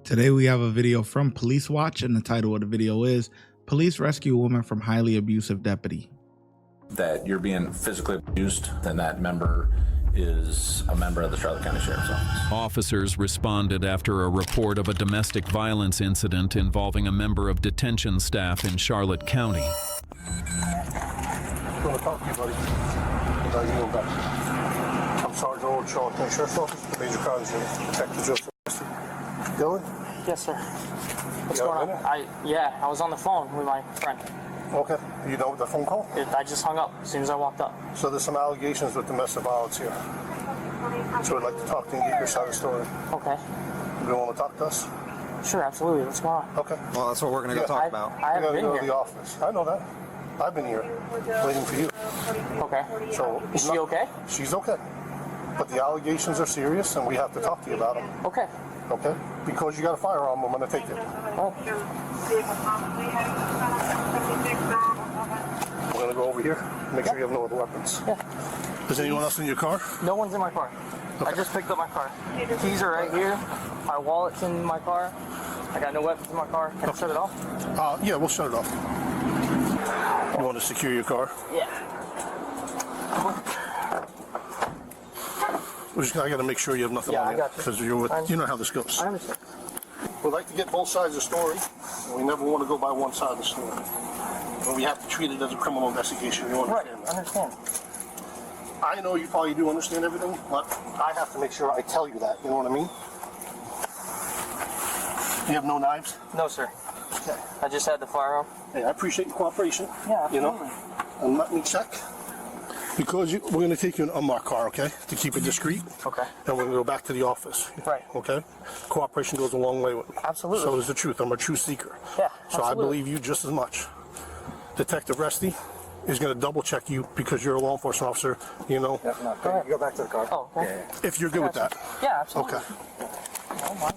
Today we have a video from Police Watch, and the title of the video is Police Rescue Woman from Highly Abusive Deputy. That you're being physically abused, then that member is a member of the Charlotte County Sheriff's Office. Officers responded after a report of a domestic violence incident involving a member of detention staff in Charlotte County. I want to talk to you, buddy. I'm Sergeant Old, Charlotte County Sheriff's Office, Major Crimes Unit, Detective Joseph. Dylan? Yes, sir. What's going on? I was on the phone with my friend. Okay. You know the phone call? I just hung up as soon as I walked up. So there's some allegations with domestic violence here. So I'd like to talk to you and get your side of the story. Okay. You want to talk to us? Sure, absolutely. What's going on? Okay. Well, that's what we're going to go talk about. I haven't been go here. to the office. I know that. I've been here waiting for you. Okay. So is she okay? She's okay. But the allegations are serious, and we have to talk to you about them. Okay. Okay? Because you got a firearm, I'm going to take it. Oh. We're going to go over here, make sure you have no other weapons. Yeah. Is anyone else in your car? No one's in my car. Okay. I just picked up my car. The keys are right here. My wallet's in my car. I got no weapons in my car. Can I shut it off? Yeah, we'll shut it off. You want to secure your car? Yeah. I got to make sure you have nothing on you. Because you know how this goes. I understand. We'd like to get both sides of the story. And we never want to go by one side of the story. And we have to treat it as a criminal investigation. You understand that? I understand. I know you probably do understand everything, but I have to make sure I tell you that. You know what I mean? You have no knives? No, sir. Okay. I just had the firearm. Hey, I appreciate your cooperation. Yeah, absolutely. You know? And let me check. Because we're going to take you in an unmarked car, okay? To keep it discreet. Okay. And we're going to go back to the office. Right. Okay? Cooperation goes a long way with me. Absolutely. So is the truth. I'm a true seeker. Yeah, So absolutely. I believe you just as much. Detective Resty is going to double check you because you're a law enforcement officer, you know? Yep, no, go, you go back to the car. Oh, okay. Yeah. If you're good with that. Yeah, absolutely. Okay. I don't mind.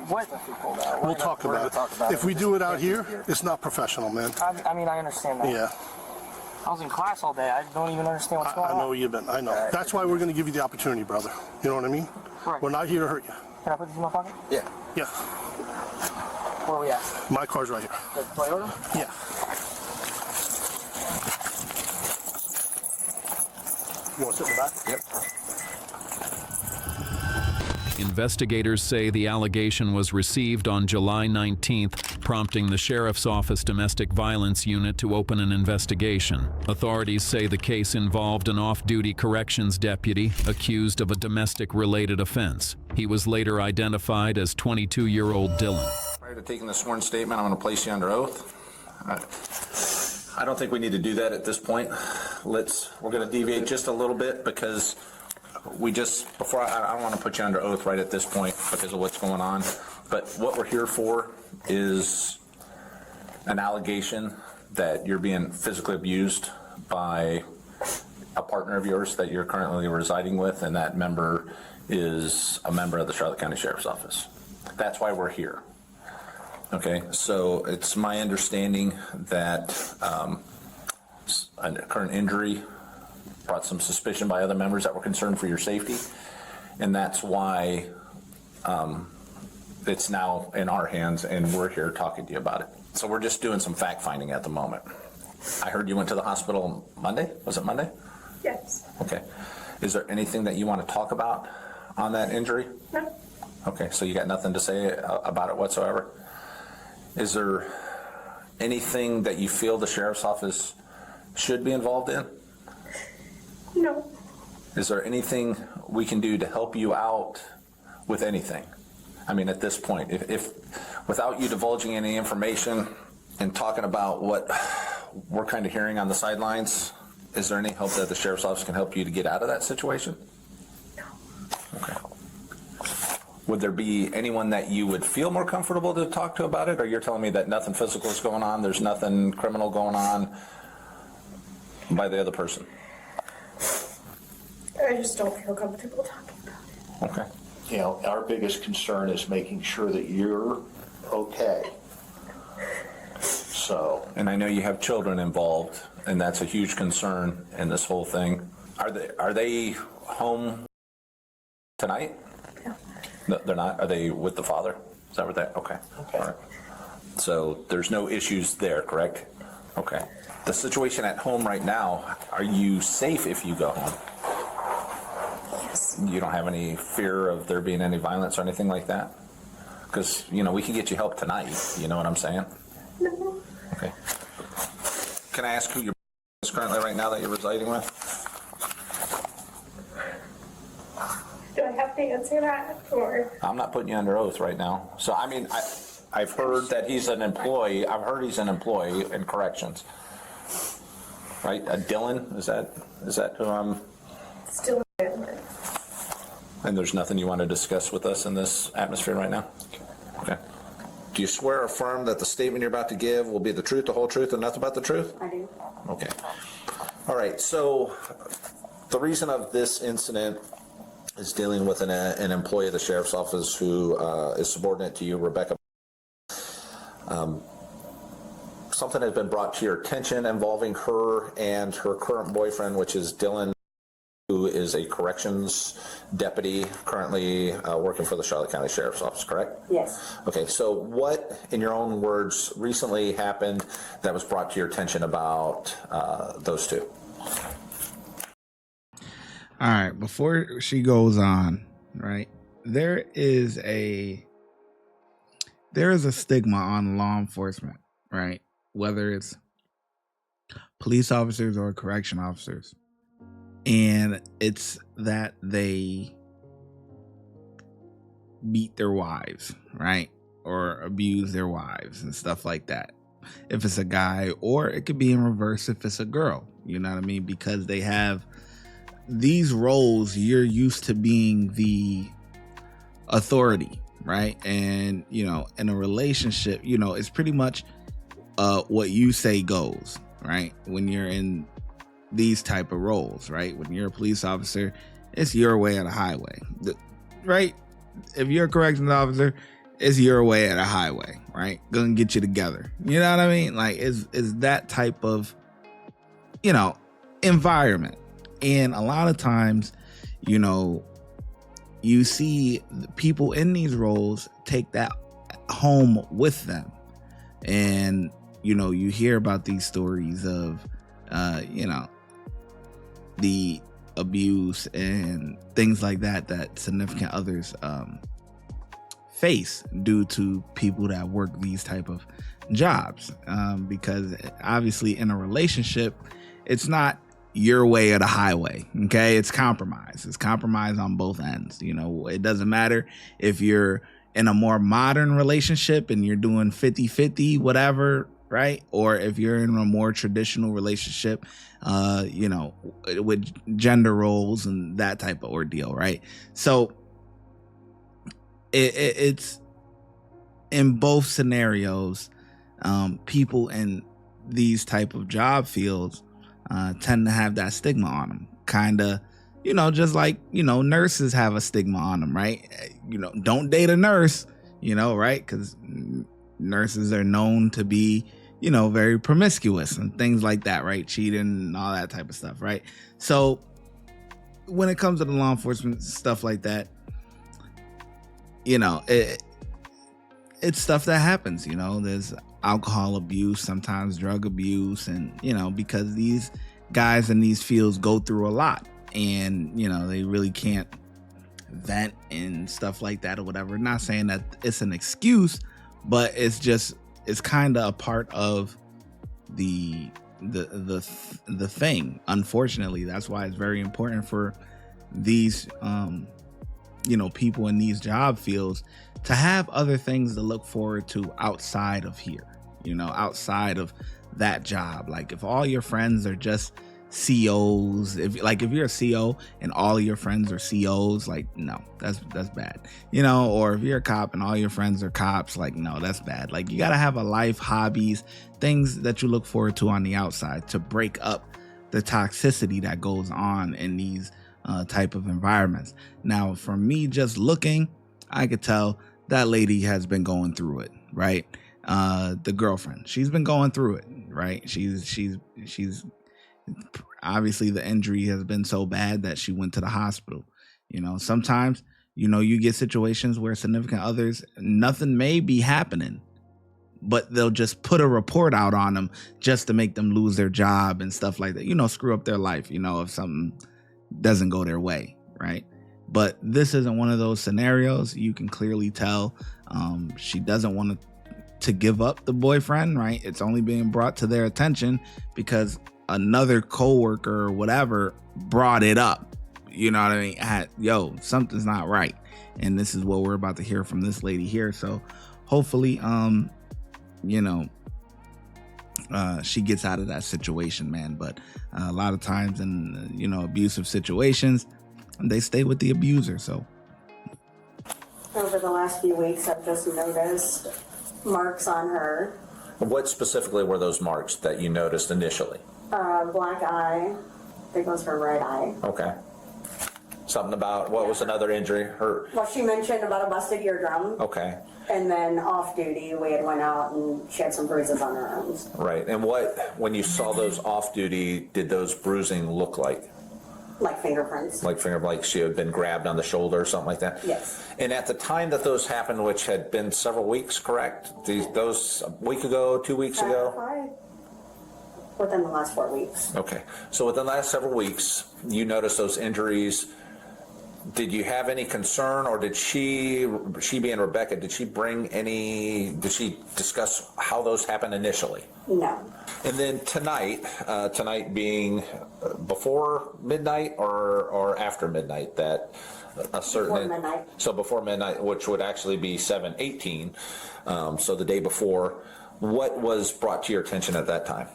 What? We'll talk about it. If we do it out here, it's not professional, man. I mean, I understand that. Yeah. I was in class all day. I don't even understand what's going on. I know where you've been. I know. Right. That's why we're going to give you the opportunity, brother. You know what I mean? Right. We're not here to hurt you. Can I put this in my pocket? Yeah. Yeah. Where are we at? My car's right here. The Toyota? Yeah. You want to sit in the back? Yep. Investigators say the allegation was received on July 19th, prompting the Sheriff's Office Domestic Violence Unit to open an investigation. Authorities say the case involved an off-duty corrections deputy accused of a domestic-related offense. He was later identified as 22-year-old Dylan. Prior to taking the sworn statement, I'm going to place you under oath. I don't think we need to do that at this point. We're going to deviate just a little bit because I don't want to put you under oath right at this point because of what's going on. But what we're here for is an allegation that you're being physically abused by a partner of yours that you're currently residing with, and that member is a member of the Charlotte County Sheriff's Office. That's why we're here. Okay, so it's my understanding that a current injury brought some suspicion by other members that were concerned for your safety, and that's why it's now in our hands, and we're here talking to you about it. So we're just doing some fact-finding at the moment. I heard you went to the hospital Monday. Was it Monday? Yes. Okay. Is there anything that you want to talk about on that injury? No. Okay, so you got nothing to say about it whatsoever? Is there anything that you feel the Sheriff's Office should be involved in? No. Is there anything we can do to help you out with anything? I mean, at this point, if without you divulging any information and talking about what we're kind of hearing on the sidelines, is there any help that the Sheriff's Office can help you to get out of that situation? No. Okay. Would there be anyone that you would feel more comfortable to talk to about it, or you're telling me that nothing physical is going on, there's nothing criminal going on by the other person? I just don't feel comfortable talking about it. Okay. You know, our biggest concern is making sure that you're okay. So. And I know you have children involved, and that's a huge concern in this whole thing. Are they home tonight? No. No, they're not? Are they with the father? Is that what they, okay. All right. So there's no issues there, correct? Okay. The situation at home right now, are you safe if you go home? Yes. You don't have any fear of there being any violence or anything like that? Because, you know, we can get you help tonight. You know what I'm saying? No. Okay. Can I ask who you're currently right now that you're residing with? Do I have to answer that, or? I'm not putting you under oath right now. So, I mean, I've heard that he's an employee. I've heard he's an employee in corrections. Right? Dylan, is that who I'm? Still in it. And there's nothing you want to discuss with us in this atmosphere right now? Okay. Do you swear or affirm that the statement you're about to give will be the truth, the whole truth, and nothing but the truth? I do. Okay. All right. So the reason of this incident is dealing with an employee of the sheriff's office who is subordinate to you, Rebecca. Something has been brought to your attention involving her and her current boyfriend, which is Dylan, who is a corrections deputy currently working for the Charlotte County Sheriff's Office, correct? Yes. Okay, so what, in your own words, recently happened that was brought to your attention about those two? All right, before she goes on, right, there is a stigma on law enforcement, right? Whether it's police officers or correction officers. And it's that they beat their wives, right? Or abuse their wives and stuff like that. If it's a guy, or it could be in reverse if it's a girl, you know what I mean? Because they have these roles, you're used to being the authority, right? And, you know, in a relationship, you know, it's pretty much what you say goes, right? When you're in these type of roles, right? When you're a police officer, it's your way or the highway, right? If you're a corrections officer, it's your way or the highway, right? Gonna get you together. You know what I mean? Like, is that type of, you know, environment. And a lot of times, you know, you see people in these roles take that home with them. And, you know, you hear about these stories of, you know, the abuse and things like that significant others face due to people that work these type of jobs. Because obviously in a relationship, it's not your way or the highway. Okay. It's compromise. It's compromise on both ends. You know, it doesn't matter if you're in a more modern relationship and you're doing 50-50, whatever, right? Or if you're in a more traditional relationship, you know, with gender roles and that type of ordeal, right? So it's in both scenarios, people in these type of job fields tend to have that stigma on them, kind of, you know, just like, you know, nurses have a stigma on them, right? You know, don't date a nurse, you know, right? Because nurses are known to be, you know, very promiscuous and things like that, right? Cheating and all that type of stuff, right? So when it comes to the law enforcement stuff like that, you know, it's stuff that happens, you know. There's alcohol abuse, sometimes drug abuse, and, you know, because these guys in these fields go through a lot, and, you know, they really can't vent and stuff like that or whatever. Not saying that it's an excuse, but it's just, it's kind of a part of the thing. Unfortunately, that's why it's very important for these you know, people in these job fields to have other things to look forward to outside of here, you know, outside of that job. Like if all your friends are just COs, if you're a CO and all of your friends are COs, like, no, that's bad, you know. Or if you're a cop and all your friends are cops, like, no, that's bad. Like, you got to have a life, hobbies, things that you look forward to on the outside to break up the toxicity that goes on in these type of environments. Now, from me just looking, I could tell that lady has been going through it, right? The girlfriend, she's been going through it, right? She's obviously the injury has been so bad that she went to the hospital. You know, sometimes You know, you get situations where significant others, nothing may be happening, but they'll just put a report out on them just to make them lose their job and stuff like that. You know, screw up their life, you know, if something doesn't go their way, right? But this isn't one of those scenarios. You can clearly tell she doesn't want to give up the boyfriend, right? It's only being brought to their attention because another coworker or whatever brought it up. You know what I mean? Yo, something's not right. And this is what we're about to hear from this lady here. So hopefully, you know, she gets out of that situation, man. But a lot of times in, you know, abusive situations, they stay with the abuser. So Over the last few weeks, I've just noticed marks on her. What specifically were those marks that you noticed initially? Black eye. I think it was her right eye. Okay. Something about, what was another injury? Her. Well, she mentioned about a busted eardrum. Okay. And then off duty, we had went out and she had some bruises on her arms. Right. And when you saw those off duty, did those bruising look like? Like fingerprints. Like she had been grabbed on the shoulder or something like that? Yes. And at the time that those happened, which had been several weeks, correct? Those a week ago, 2 weeks ago? Within the last 4 weeks. Okay. So within the last several weeks, you noticed those injuries. Did you have any concern, or did she being Rebecca, did she discuss how those happened initially? No. And then tonight being before midnight or after midnight, that a certain... Before midnight. So before midnight, which would actually be 7/18, so the day before. What was brought to your attention at that time?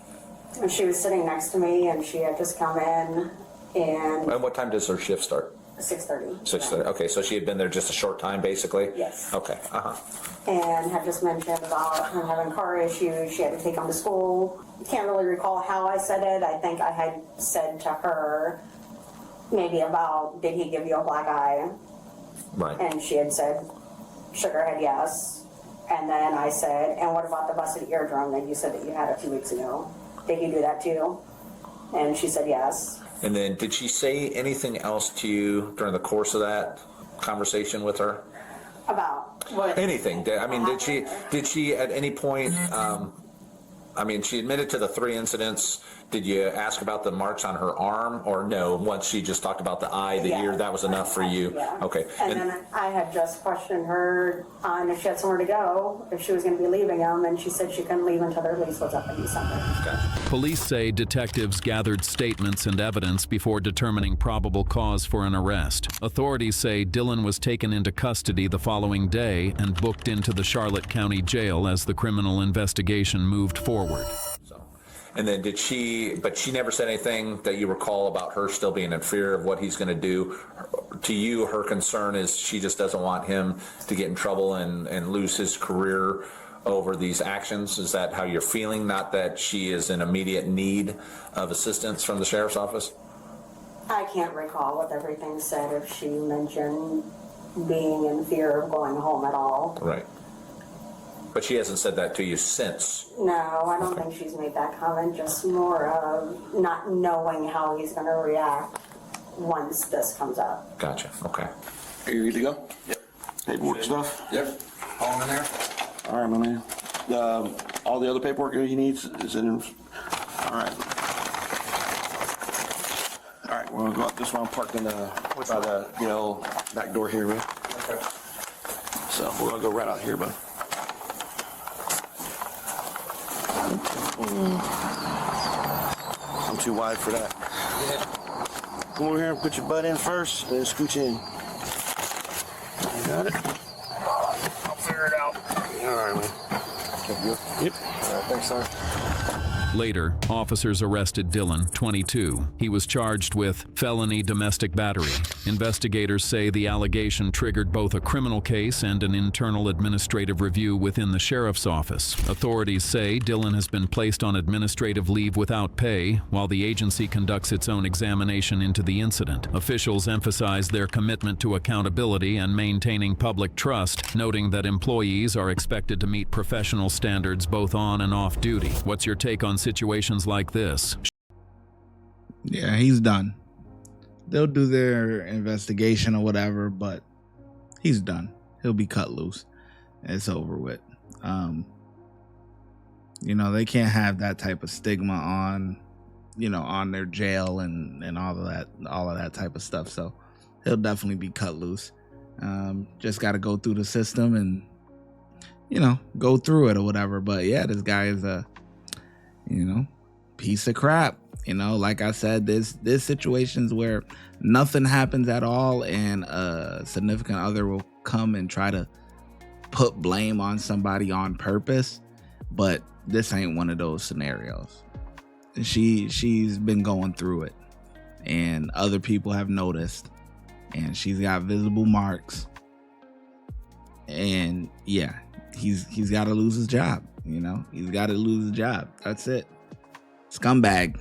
And she was sitting next to me and she had just come in and... And what time does her shift start? 6:30. 6:30. Okay, so she had been there just a short time, basically? Yes. Okay, And had just mentioned about her having car issues. She had to take them to school. Can't really recall how I said it. I think I had said to her maybe about, did he give you a black eye? Right. And she had said, shook her head yes. And then I said, and what about the busted eardrum that you said that you had a few weeks ago? Did he do that too? And she said yes. And then did she say anything else to you during the course of that conversation with her? About what? Anything. I mean, did she at any point, I mean, she admitted to the 3 incidents. Did you ask about the marks on her arm, or no? Once she just talked about the eye, the ear, that was enough for you? Yeah. Okay. And then I had just questioned her on if she had somewhere to go, if she was going to be leaving them, and she said she couldn't leave until their lease was up in December. Gotcha. Police say detectives gathered statements and evidence before determining probable cause for an arrest. Authorities say Dylan was taken into custody the following day and booked into the Charlotte County Jail as the criminal investigation moved forward. And then but she never said anything that you recall about her still being in fear of what he's going to do. To you, her concern is she just doesn't want him to get in trouble and lose his career over these actions. Is that how you're feeling? Not that she is in immediate need of assistance from the sheriff's office? I can't recall what everything said, if she mentioned being in fear of going home at all. Right. But she hasn't said that to you since? No, I don't think she's made that comment, just more of not knowing how he's going to react once this comes up. Gotcha. Okay. Are you ready to go? Yep. Paperwork stuff? Yep. All in there? All right, my man. All the other paperwork he needs is in. All right. All right, we're gonna go out this one. I'm parked in by the back door here, man. Okay. So we're gonna go right out here, bud. I'm too wide for that. Yeah. Come over here and put your butt in first, then scooch in. You got it? I'll figure it out. All right, man. Yep. All right, thanks, sir. Later, officers arrested Dylan, 22. He was charged with felony domestic battery. Investigators say the allegation triggered both a criminal case and an internal administrative review within the sheriff's office. Authorities say Dylan has been placed on administrative leave without pay while the agency conducts its own examination into the incident. Officials emphasize their commitment to accountability and maintaining public trust, noting that employees are expected to meet professional standards both on and off duty. What's your take on situations like this? Yeah, he's done. They'll do their investigation or whatever, but he's done. He'll be cut loose. It's over with. You know, they can't have that type of stigma on, you know, on their jail and all of that type of stuff. So he'll definitely be cut loose. Just got to go through the system and, you know, go through it or whatever. But yeah, this guy is a, you know, piece of crap. You know, like I said, there's situations where nothing happens at all and a significant other will come and try to put blame on somebody on purpose. But this ain't one of those scenarios. She's been going through it and other people have noticed, and she's got visible marks. And yeah, he's got to lose his job. You know, he's got to lose his job. That's it. Scumbag.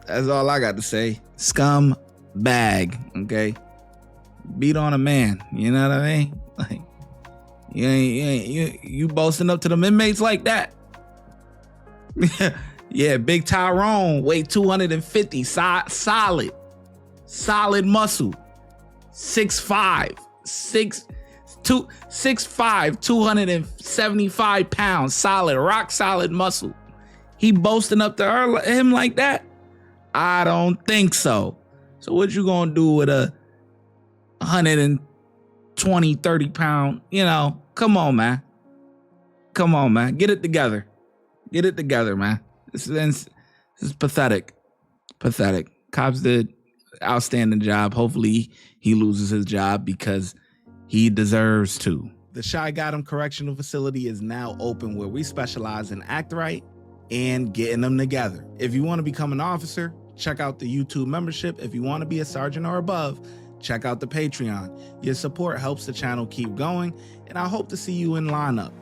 That's all I got to say. Scumbag. Okay. Beat on a man. You know what I mean? Like, you boasting up to them inmates like that? Yeah, Big Tyrone, weight 250, solid muscle, 6'5", 275 pounds, solid, rock solid muscle. He boasting up to him like that? I don't think so. So what you gonna do with a 120, 30 pound, you know? Come on, man. Get it together. Man. This is pathetic. Cops did outstanding job. Hopefully he loses his job because he deserves to. The ShyGotEm Correctional Facility is now open, where we specialize in act right and getting them together. If you want to become an officer, check out the YouTube membership. If you want to be a sergeant or above, check out the Patreon. Your support helps the channel keep going, and I hope to see you in lineup.